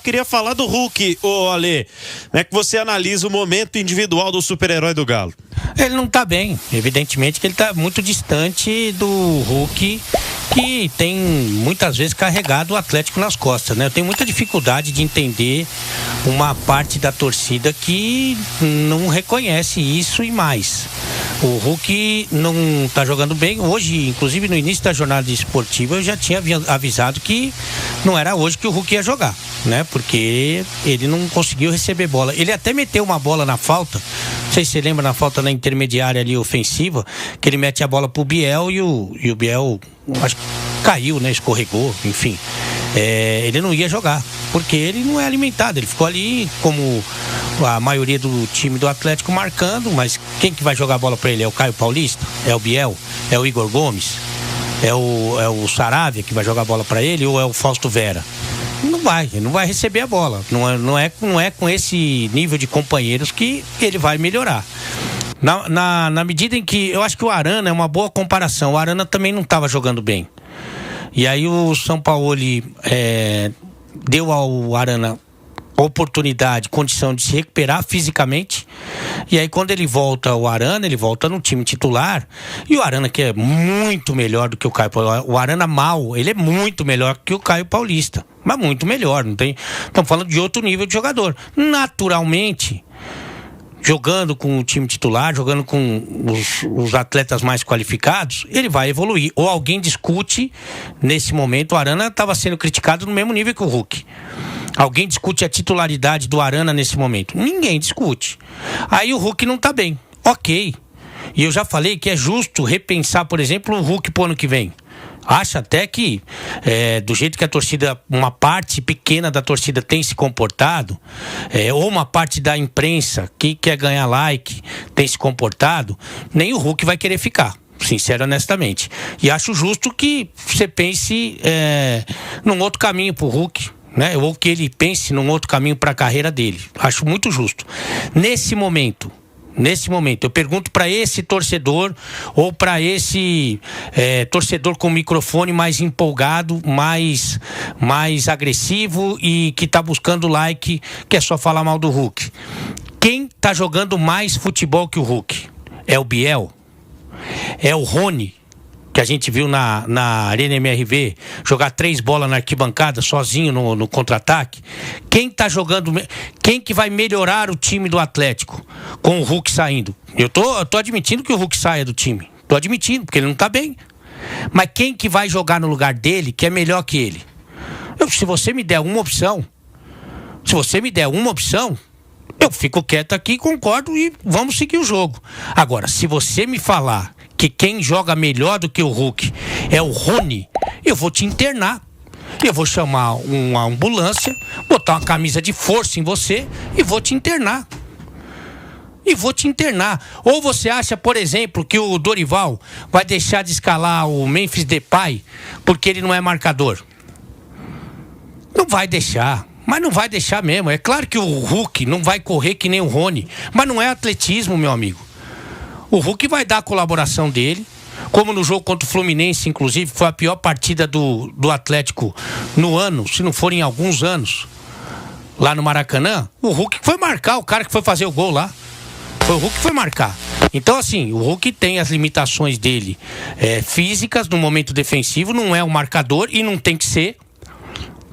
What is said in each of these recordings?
queria falar do Hulk, ô Ale. Como é que você analisa o momento individual do super-herói do Galo? Ele não tá bem. Evidentemente que ele tá muito distante do Hulk, que tem muitas vezes carregado o Atlético nas costas, né? Eu tenho muita dificuldade de entender uma parte da torcida que não reconhece isso e mais. O Hulk não tá jogando bem. Hoje, inclusive no início da jornada esportiva, eu já tinha avisado que não era hoje que o Hulk ia jogar, né? Porque ele não conseguiu receber bola. Ele até meteu uma bola na falta, não sei se você lembra, na falta na intermediária ali ofensiva, que ele mete a bola pro Biel e o Biel, acho que caiu, né? Escorregou, enfim. Ele não ia jogar, porque ele não é alimentado. Ele ficou ali como a maioria do time do Atlético marcando, mas quem que vai jogar a bola para ele? É o Caio Paulista? É o Biel? É o Igor Gomes? É o Saravia que vai jogar a bola para ele? Ou é o Fausto Vera? Ele não vai receber a bola. Não é com esse nível de companheiros que ele vai melhorar. Na medida em que eu acho que o Arana é uma boa comparação. O Arana também não estava jogando bem. E aí o Sampaoli deu ao Arana oportunidade, condição de se recuperar fisicamente. E aí quando ele volta, o Arana, ele volta no time titular. E o Arana, que é muito melhor do que o Caio Paulista. O Arana mal, ele é muito melhor que o Caio Paulista. Mas muito melhor, não tem... Estamos falando de outro nível de jogador. Naturalmente, jogando com o time titular, jogando com os atletas mais qualificados, ele vai evoluir. Ou alguém discute, nesse momento, o Arana estava sendo criticado no mesmo nível que o Hulk. Alguém discute a titularidade do Arana nesse momento? Ninguém discute. Aí o Hulk não está bem. Ok. E eu já falei que é justo repensar, por exemplo, o Hulk pro ano que vem. Acho até que, do jeito que a torcida, uma parte pequena da torcida tem se comportado, ou uma parte da imprensa que quer ganhar like tem se comportado, nem o Hulk vai querer ficar, sincero, honestamente. E acho justo que você pense num outro caminho pro Hulk, né? Ou que ele pense num outro caminho para a carreira dele. Acho muito justo. Nesse momento, eu pergunto para esse torcedor ou para esse torcedor com microfone mais empolgado, mais agressivo e que tá buscando like, que é só falar mal do Hulk. Quem tá jogando mais futebol que o Hulk? É o Biel? É o Rony, que a gente viu na Arena MRV jogar 3 bolas na arquibancada sozinho no contra-ataque? Quem tá jogando? Quem que vai melhorar o time do Atlético com o Hulk saindo? Eu tô admitindo que o Hulk saia do time. Tô admitindo, porque ele não tá bem. Mas quem que vai jogar no lugar dele que é melhor que ele? Se você me der uma opção, eu fico quieto aqui, concordo e vamos seguir o jogo. Agora, se você me falar que quem joga melhor do que o Hulk é o Rony, eu vou te internar. Eu vou chamar uma ambulância, botar uma camisa de força em você e vou te internar. Ou você acha, por exemplo, que o Dorival vai deixar de escalar o Memphis Depay porque ele não é marcador? Não vai deixar. Mas não vai deixar mesmo. É claro que o Hulk não vai correr que nem o Rony, mas não é atletismo, meu amigo. O Hulk vai dar a colaboração dele, como no jogo contra o Fluminense, inclusive, foi a pior partida do Atlético no ano, se não for em alguns anos, lá no Maracanã. O Hulk foi marcar, o cara que foi fazer o gol lá. Foi o Hulk que foi marcar. Então, assim, o Hulk tem as limitações dele físicas no momento defensivo, não é um marcador e não tem que ser.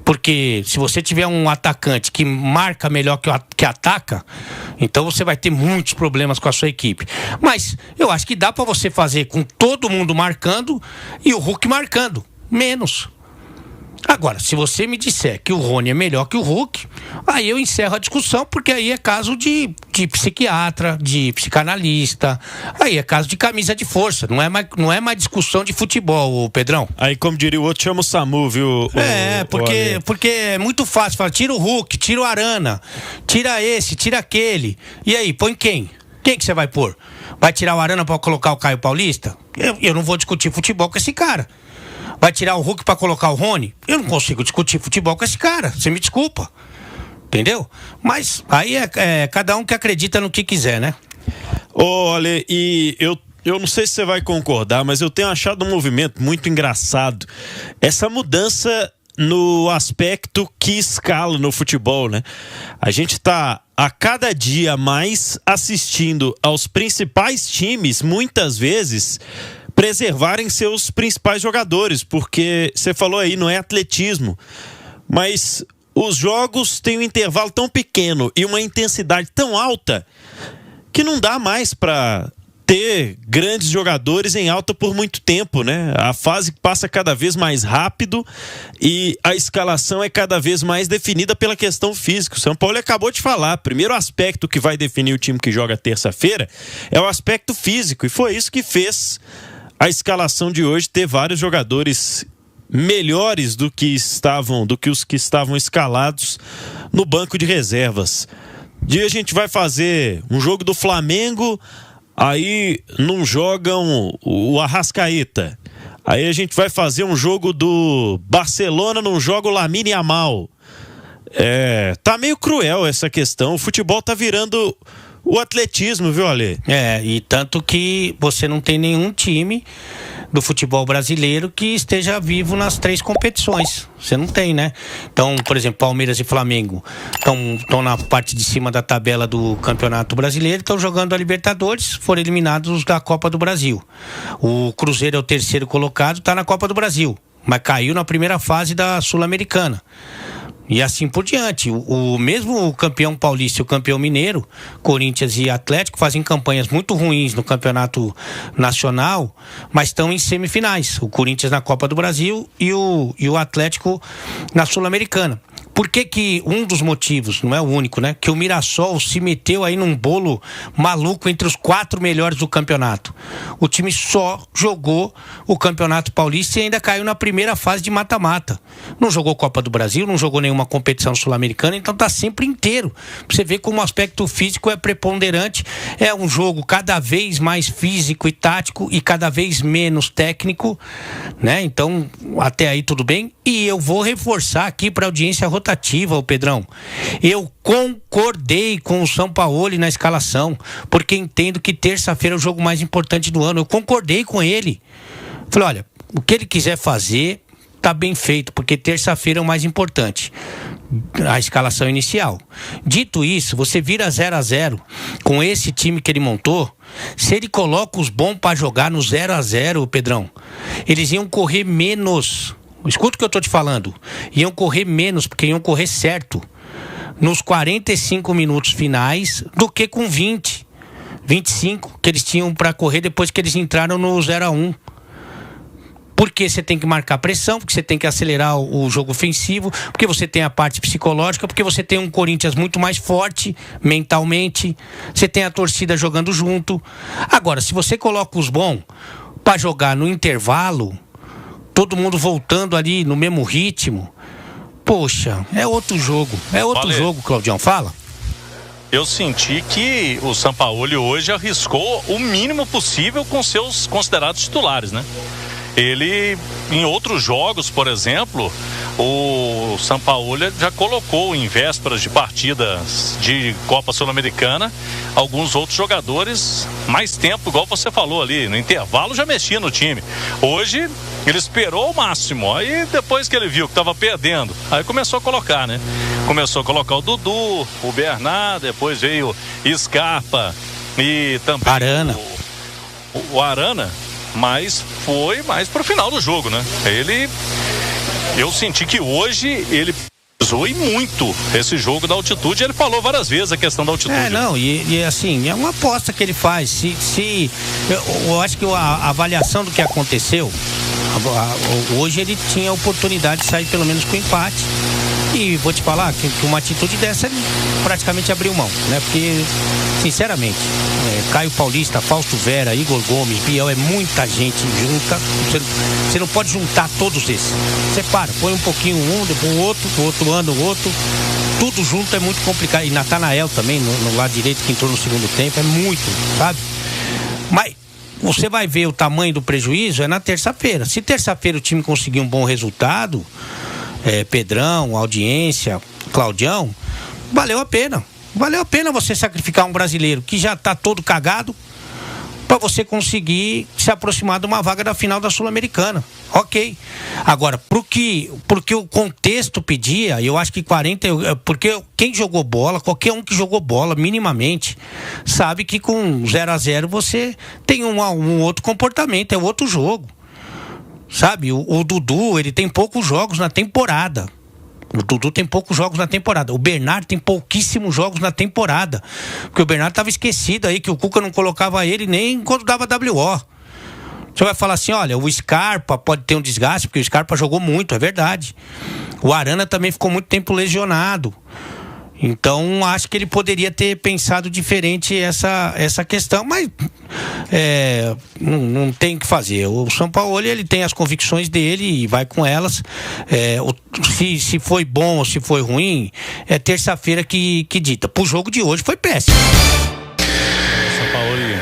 Porque se você tiver um atacante que marca melhor que ataca, então você vai ter muitos problemas com a sua equipe. Mas eu acho que dá para você fazer com todo mundo marcando e o Hulk marcando menos. Agora, se você me disser que o Rony é melhor que o Hulk, aí eu encerro a discussão, porque aí é caso de psiquiatra, de psicanalista, aí é caso de camisa de força, não é mais discussão de futebol, Pedrão. Aí, como diria o outro, chama o SAMU, viu? Porque é muito fácil, fala, tira o Hulk, tira o Arana, tira esse, tira aquele, e aí, põe quem? Quem que você vai pôr? Vai tirar o Arana para colocar o Caio Paulista? Eu não vou discutir futebol com esse cara. Vai tirar o Hulk pra colocar o Rony? Eu não consigo discutir futebol com esse cara, você me desculpa. Entendeu? Mas aí é cada um que acredita no que quiser, né? Olha, e eu não sei se você vai concordar, mas eu tenho achado um movimento muito engraçado. Essa mudança no aspecto que escala no futebol, né? A gente está a cada dia mais assistindo aos principais times, muitas vezes, preservarem seus principais jogadores, porque você falou aí, não é atletismo, mas os jogos têm um intervalo tão pequeno e uma intensidade tão alta que não dá mais para ter grandes jogadores em alta por muito tempo, né? A fase passa cada vez mais rápido e a escalação é cada vez mais definida pela questão física. O São Paulo acabou de falar, primeiro aspecto que vai definir o time que joga terça-feira é o aspecto físico, e foi isso que fez a escalação de hoje ter vários jogadores melhores do que os que estavam escalados no banco de reservas. Dia a gente vai fazer um jogo do Flamengo, aí não jogam o Arrascaeta. Aí a gente vai fazer um jogo do Barcelona, não joga o Lamine Yamal. Tá meio cruel essa questão. O futebol tá virando o atletismo, viu, Ale? E tanto que você não tem nenhum time do futebol brasileiro que esteja vivo nas 3 competições. Você não tem, né? Então, por exemplo, Palmeiras e Flamengo estão na parte de cima da tabela do Campeonato Brasileiro, estão jogando a Libertadores, foram eliminados da Copa do Brasil. O Cruzeiro é o 3º colocado, está na Copa do Brasil, mas caiu na primeira fase da Sul-Americana. E assim por diante. O mesmo campeão paulista e o campeão mineiro, Corinthians e Atlético, fazem campanhas muito ruins no campeonato nacional, mas estão em semifinais. O Corinthians na Copa do Brasil e o Atlético na Sul-Americana. Por que um dos motivos, não é o único, né? Que o Mirassol se meteu aí num bolo maluco entre os 4 melhores do campeonato. O time só jogou o Campeonato Paulista e ainda caiu na primeira fase de mata-mata. Não jogou Copa do Brasil, não jogou nenhuma competição sul-americana, então tá sempre inteiro. Pra você ver como o aspecto físico é preponderante. É um jogo cada vez mais físico e tático e cada vez menos técnico, né? Então, até aí tudo bem. E eu vou reforçar aqui pra audiência rotativa, o Pedrão. Eu concordei com o Sampaoli na escalação, porque entendo que terça-feira é o jogo mais importante do ano. Eu concordei com ele. Falei, olha, o que ele quiser fazer tá bem feito, porque terça-feira é o mais importante. A escalação inicial. Dito isso, você vira 0-0 com esse time que ele montou. Se ele coloca os bons para jogar no 0-0, Pedrão, eles iam correr menos. Escuta o que eu tô te falando. Iam correr menos, porque iam correr certo nos 45 minutos finais do que com 20, 25 que eles tinham para correr depois que eles entraram no 0-1. Porque você tem que marcar pressão, porque você tem que acelerar o jogo ofensivo, porque você tem a parte psicológica, porque você tem um Corinthians muito mais forte mentalmente, você tem a torcida jogando junto. Agora, se você coloca os bons para jogar no intervalo, todo mundo voltando ali no mesmo ritmo, poxa, é outro jogo. É outro jogo, Claudião, fala. Eu senti que o Sampaoli hoje arriscou o mínimo possível com seus considerados titulares, né? Ele, em outros jogos, por exemplo, o Sampaoli já colocou em vésperas de partidas de Copa Sul-Americana alguns outros jogadores mais tempo, igual você falou ali, no intervalo já mexia no time. Hoje ele esperou o máximo, aí depois que ele viu que estava perdendo, aí começou a colocar, né? Começou a colocar o Dudu, o Bernard, depois veio Scarpa e também Arana. O Arana. Mas foi mais pro final do jogo, né? Eu senti que hoje ele pesou muito esse jogo da altitude. Ele falou várias vezes a questão da altitude. E assim, é uma aposta que ele faz. Eu acho que a avaliação do que aconteceu, hoje ele tinha a oportunidade de sair pelo menos com empate. E vou te falar que uma atitude dessa ele praticamente abriu mão, né? Porque, sinceramente, Caio Paulista, Fausto Vera, Igor Gomes, Biel, é muita gente junta. Você não pode juntar todos esses. Você põe um pouquinho um, depois o outro ano o outro. Tudo junto é muito complicado. E Natanael também, no lado direito, que entrou no segundo tempo, é muito, sabe? Mas você vai ver o tamanho do prejuízo na terça-feira. Se terça-feira o time conseguir um bom resultado, Pedrão, audiência, Claudião, valeu a pena. Valeu a pena você sacrificar um brasileiro que já tá todo cagado, para você conseguir se aproximar de uma vaga da final da Sul-Americana. Ok. Agora, porque o contexto pedia, eu acho que 40... Porque quem jogou bola, qualquer um que jogou bola minimamente, sabe que com 0-0 você tem um outro comportamento, é outro jogo. Sabe? O Dudu, ele tem poucos jogos na temporada. O Dudu tem poucos jogos na temporada. O Bernardo tem pouquíssimos jogos na temporada. Porque o Bernardo estava esquecido aí, que o Cuca não colocava ele nem quando dava WO. Você vai falar assim, olha, o Scarpa pode ter um desgaste, porque o Scarpa jogou muito, é verdade. O Arana também ficou muito tempo lesionado. Então, acho que ele poderia ter pensado diferente essa questão, mas não tem o que fazer. O Sampaoli, ele tem as convicções dele e vai com elas. Se foi bom ou se foi ruim, é terça-feira que dita. Pro jogo de hoje foi péssimo. Sampaoli,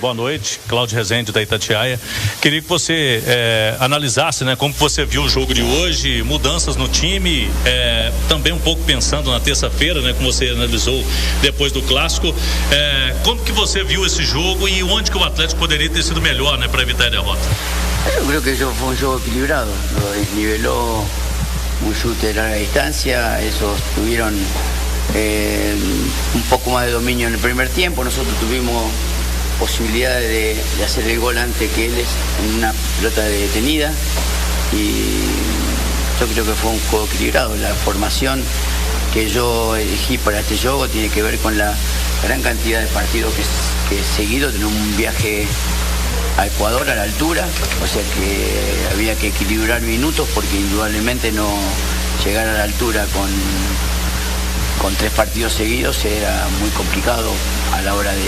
boa noite, Cláudio Rezende da Itatiaia. Queria que você analisasse, né, como que você viu o jogo de hoje, mudanças no time, também um pouco pensando na terça-feira, né, como você analisou depois do clássico, como que você viu esse jogo e onde que o Atlético poderia ter sido melhor, né, para evitar a derrota? Yo creo que fue un juego equilibrado, lo desniveló un chute de larga distancia, esos tuvieron un poco más de dominio en el primer tiempo, nosotros tuvimos posibilidades de hacer el gol antes que ellos en una pelota detenida y yo creo que fue un juego equilibrado. La formación que yo elegí para este juego tiene que ver con la gran cantidad de partidos que he seguido. Tenemos un viaje a Ecuador a la altura, o sea que había que equilibrar minutos porque indudablemente no llegar a la altura con 3 partidos seguidos era muy complicado a la hora de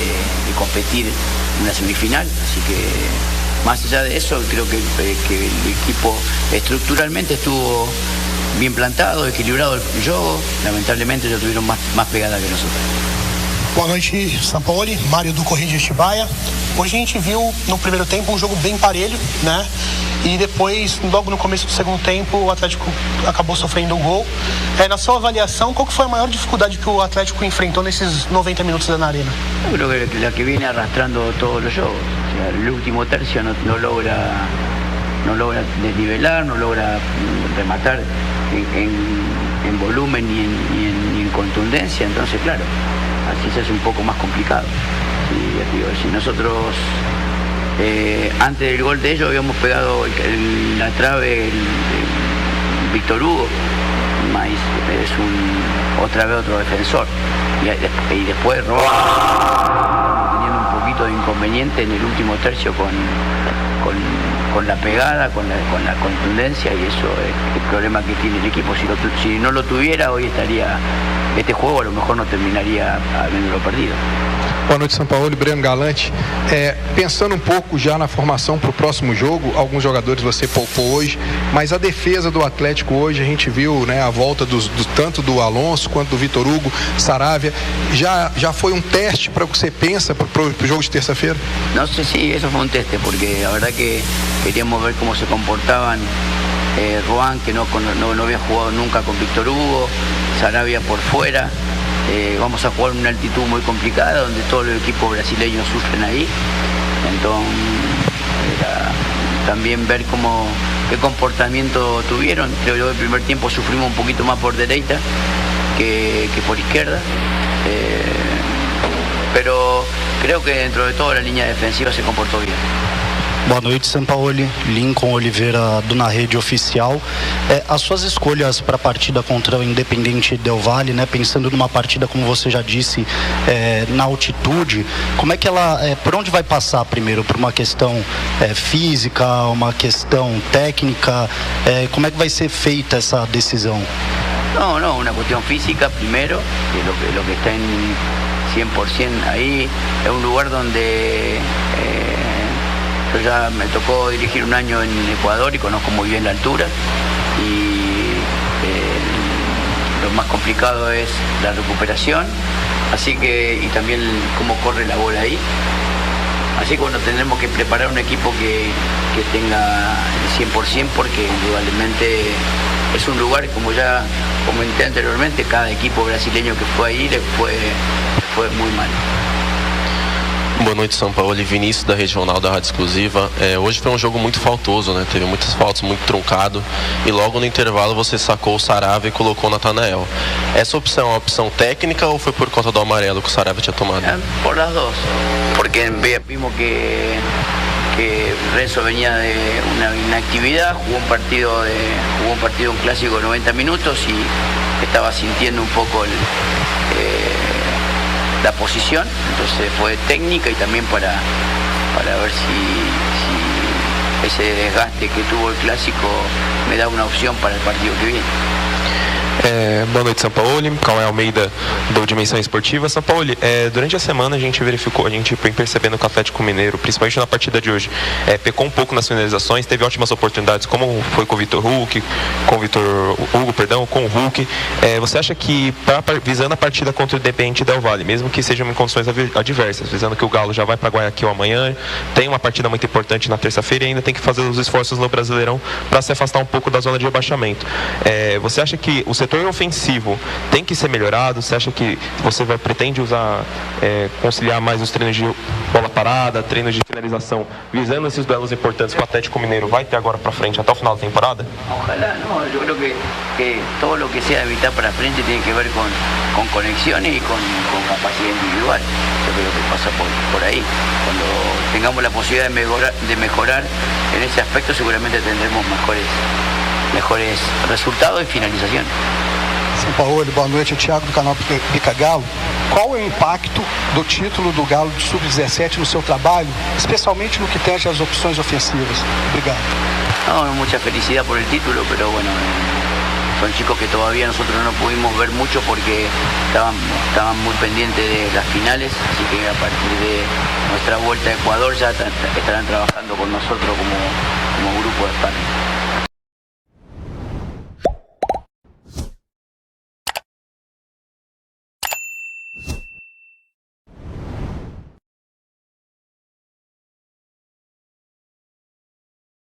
competir en una semifinal, así que más allá de eso creo que el equipo estructuralmente estuvo bien plantado, equilibrado el juego, lamentablemente ellos tuvieron más pegada que nosotros. Boa noite, Sampaoli, Mário do Correio de Atibaia. Hoje a gente viu no primeiro tempo um jogo bem parelho, né? E depois, logo no começo do segundo tempo, o Atlético acabou sofrendo o gol. Na sua avaliação, qual que foi a maior dificuldade que o Atlético enfrentou nesses 90 minutos na arena? Yo creo que la que viene arrastrando todos los juegos. O sea, el último tercio no logra desnivelar, no logra rematar en volumen ni en contundencia, entonces claro, así se hace un poco más complicado. Si nosotros antes del gol de ellos habíamos pegado la trave el Víctor Hugo, es otra vez otro defensor y después teniendo un poquito de inconveniente en el último tercio con la pegada, con la contundencia, y eso es el problema que tiene el equipo. Si no lo tuviera, hoy estaría este juego, a lo mejor no terminaría habiéndolo perdido. Boa noite, Sampaoli, Breno Galante. Pensando um pouco já na formação para o próximo jogo, alguns jogadores você poupou hoje, mas a defesa do Atlético hoje, a gente viu, né, a volta tanto do Alonso quanto do Víctor Hugo, Saravia, já foi um teste para o que você pensa para o jogo de terça-feira? No sé si eso fue un teste, porque la verdad que queríamos ver cómo se comportaban Ruan, que no había jugado nunca con Víctor Hugo, Saravia por fuera. Vamos a jugar en una altitud muy complicada donde todos los equipos brasileños sufren ahí, entonces también ver qué comportamiento tuvieron. Creo que el primer tiempo sufrimos un poquito más por derecha que por izquierda, pero creo que dentro de todo la línea defensiva se comportó bien. Boa noite, Sampaoli. Lincoln Oliveira do Na Rede Oficial. As suas escolhas para a partida contra o Independiente Del Valle, né, pensando numa partida, como você já disse, na altitude, como é que ela, por onde vai passar primeiro? Por uma questão física, uma questão técnica? Como é que vai ser feita essa decisão? No, una cuestión física primero, que lo que está en 100% ahí. Es un lugar donde yo ya me tocó dirigir un año en Ecuador y conozco muy bien la altura, y lo más complicado es la recuperación, así que, y también cómo corre la bola ahí. Así que bueno, tendremos que preparar un equipo que tenga el 100%, porque indudablemente es un lugar, como ya comenté anteriormente, cada equipo brasileño que fue ahí le fue muy mal. Boa noite, São Paulo. Vinícius, da Rede Jornal da Rádio Exclusiva. Hoje foi um jogo muito faltoso, né? Teve muitas faltas, muito truncado. E logo no intervalo você sacou o Saravia e colocou o Natanael. Essa opção é uma opção técnica ou foi por conta do amarelo que o Saravia tinha tomado? Por las dos. Porque vimos que Renzo venía de una inactividad, jugó un partido, un clásico de 90 minutos y estaba sintiendo un poco la posición, entonces fue técnica y también para ver si ese desgaste que tuvo el clásico me da una opción para el partido que viene. Boa noite, São Paulo. Cauê Almeida, do Dimensão Esportiva. São Paulo, durante a semana a gente vem percebendo que o Atlético Mineiro, principalmente na partida de hoje, pecou um pouco nas finalizações, teve ótimas oportunidades, como foi com o Vitor Hugo, com o Hulk. Você acha que, visando a partida contra o Independiente Del Valle, mesmo que sejam em condições adversas, visando que o Galo já vai para Guayaquil amanhã, tem uma partida muito importante na terça-feira e ainda tem que fazer os esforços no Brasileirão para se afastar um pouco da zona de rebaixamento. Você acha que o setor ofensivo tem que ser melhorado? Você acha que você pretende conciliar mais os treinos de bola parada, treinos de finalização, visando esses duelos importantes que o Atlético Mineiro vai ter agora para frente até o final da temporada? Ojalá, no, yo creo que todo lo que sea de mitad para frente tiene que ver con conexiones y con capacidad individual. Yo creo que pasa por ahí. Cuando tengamos la posibilidad de mejorar en ese aspecto, seguramente tendremos mejores resultados e finalização. São Paulo, boa noite, Thiago do canal Pica Galo. Qual é o impacto do título do Galo de Sub-17 no seu trabalho, especialmente no que tange as opções ofensivas? Obrigado. No, mucha felicidad por el título, pero bueno, son chicos que todavía nosotros no pudimos ver mucho porque estaban muy pendientes de las finales, así que a partir de nuestra vuelta a Ecuador ya estarán trabajando con nosotros como grupo de sparring.